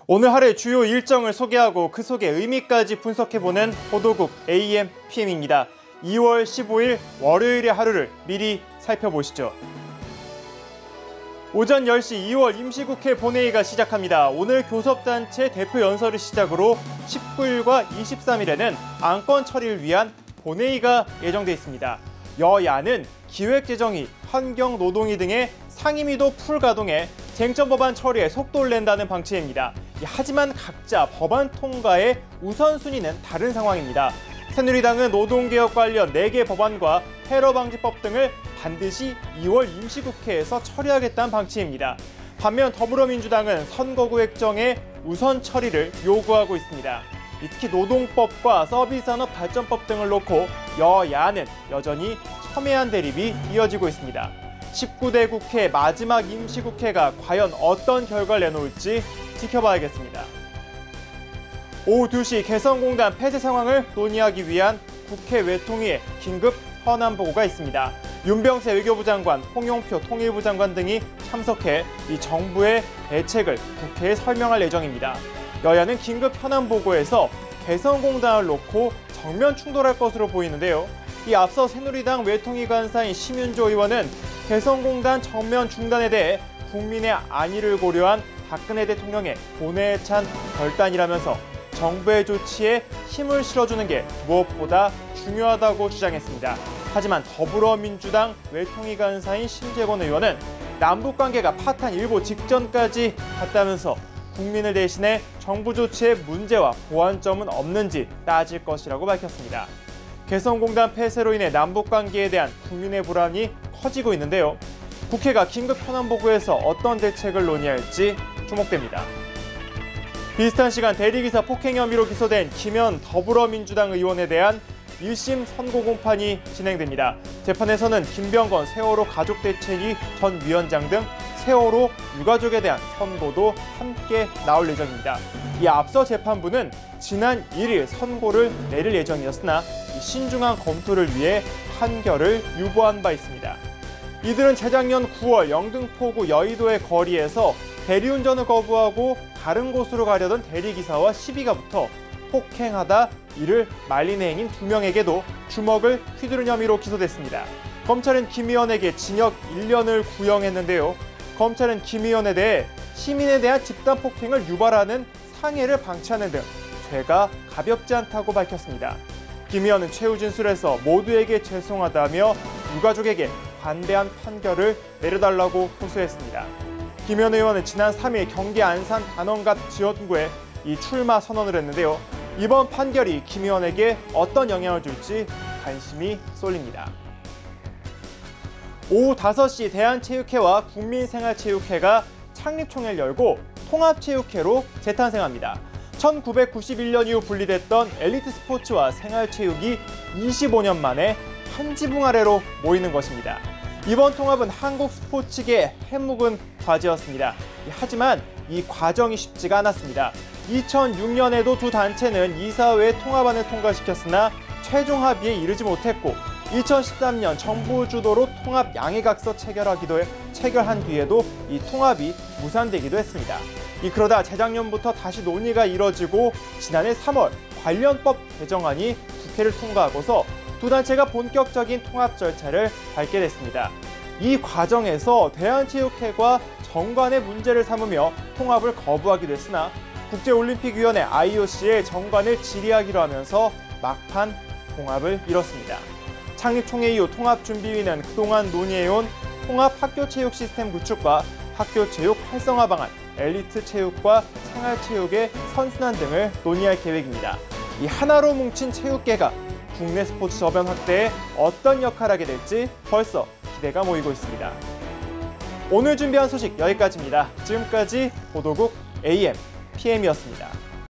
오늘 하루의 주요 일정을 소개하고 그 속의 의미까지 분석해보는 보도국 AM, PM입니다. 2월 15일 월요일의 하루를 미리 살펴보시죠. 오전 10시 2월 임시국회 본회의가 시작합니다. 오늘 교섭단체 대표 연설을 시작으로 19일과 23일에는 안건 처리를 위한 본회의가 예정돼 있습니다. 여야는 기획재정위, 환경, 노동위 등의 상임위도 풀가동해 쟁점 법안 처리에 속도를 낸다는 방침입니다. 하지만 각자 법안 통과의 우선순위는 다른 상황입니다. 새누리당은 노동개혁 관련 4개 법안과 테러방지법 등을 반드시 2월 임시국회에서 처리하겠다는 방침입니다. 반면 더불어민주당은 선거구 획정의 우선 처리를 요구하고 있습니다. 특히 노동법과 서비스산업발전법 등을 놓고 여야는 여전히 첨예한 대립이 이어지고 있습니다. 19대 국회 마지막 임시국회가 과연 어떤 결과를 내놓을지 지켜봐야겠습니다. 오후 2시 개성공단 폐쇄 상황을 논의하기 위한 국회 외통위의 긴급 현안 보고가 있습니다. 윤병세 외교부 장관, 홍영표 통일부 장관 등이 참석해 이 정부의 대책을 국회에 설명할 예정입니다. 여야는 긴급 현안 보고에서 개성공단을 놓고 정면 충돌할 것으로 보이는데요. 이 앞서 새누리당 외통위 간사인 심윤조 의원은 개성공단 정면 중단에 대해 국민의 안위를 고려한 박근혜 대통령의 고뇌에 찬 결단이라면서 정부의 조치에 힘을 실어주는 게 무엇보다 중요하다고 주장했습니다. 하지만 더불어민주당 외통위 간사인 심재권 의원은 남북관계가 파탄 일보 직전까지 갔다면서 국민을 대신해 정부 조치의 문제와 보완점은 없는지 따질 것이라고 밝혔습니다. 개성공단 폐쇄로 인해 남북관계에 대한 국민의 불안이 커지고 있는데요. 국회가 긴급 현안 보고에서 어떤 대책을 논의할지 주목됩니다. 비슷한 시간 대리기사 폭행 혐의로 기소된 김현 더불어민주당 의원에 대한 1심 선고 공판이 진행됩니다. 재판에서는 김병건 세월호 가족대책위 전 위원장 등 세월호 유가족에 대한 선고도 함께 나올 예정입니다. 이 앞서 재판부는 지난 1일 선고를 내릴 예정이었으나 신중한 검토를 위해 판결을 유보한 바 있습니다. 이들은 재작년 9월 영등포구 여의도의 거리에서 대리운전을 거부하고 다른 곳으로 가려던 대리기사와 시비가 붙어 폭행하다 이를 말린 행인 2명에게도 주먹을 휘두른 혐의로 기소됐습니다. 검찰은 김 의원에게 징역 1년을 구형했는데요. 검찰은 김 의원에 대해 시민에 대한 집단 폭행을 유발하는 상해를 방치하는 등 죄가 가볍지 않다고 밝혔습니다. 김 의원은 최후 진술에서 모두에게 죄송하다며 유가족에게 관대한 판결을 내려달라고 호소했습니다. 김현 의원은 지난 3일 경기 안산 단원갑 지원구에 이 출마 선언을 했는데요. 이번 판결이 김 의원에게 어떤 영향을 줄지 관심이 쏠립니다. 오후 5시 대한체육회와 국민생활체육회가 창립총회를 열고 통합체육회로 재탄생합니다. 1991년 이후 분리됐던 엘리트 스포츠와 생활체육이 25년 만에 한 지붕 아래로 모이는 것입니다. 이번 통합은 한국 스포츠계의 해묵은 과제였습니다. 하지만 이 과정이 쉽지가 않았습니다. 2006년에도 두 단체는 이사회의 통합안을 통과시켰으나 최종 합의에 이르지 못했고 2013년 정부 주도로 통합 양해각서 체결한 뒤에도 이 통합이 무산되기도 했습니다. 그러다 재작년부터 다시 논의가 이뤄지고 지난해 3월 관련법 개정안이 국회를 통과하고서 두 단체가 본격적인 통합 절차를 밟게 됐습니다. 이 과정에서 대한체육회가 정관의 문제를 삼으며 통합을 거부하기도 했으나 국제올림픽위원회 IOC의 정관을 질의하기로 하면서 막판 통합을 이뤘습니다. 창립총회 이후 통합준비위는 그동안 논의해온 통합학교체육 시스템 구축과 학교체육 활성화 방안, 엘리트 체육과 생활체육의 선순환 등을 논의할 계획입니다. 이 하나로 뭉친 체육계가 국내 스포츠 저변 확대에 어떤 역할을 하게 될지 벌써 기대가 모이고 있습니다. 오늘 준비한 소식 여기까지입니다. 지금까지 보도국 AM, PM이었습니다.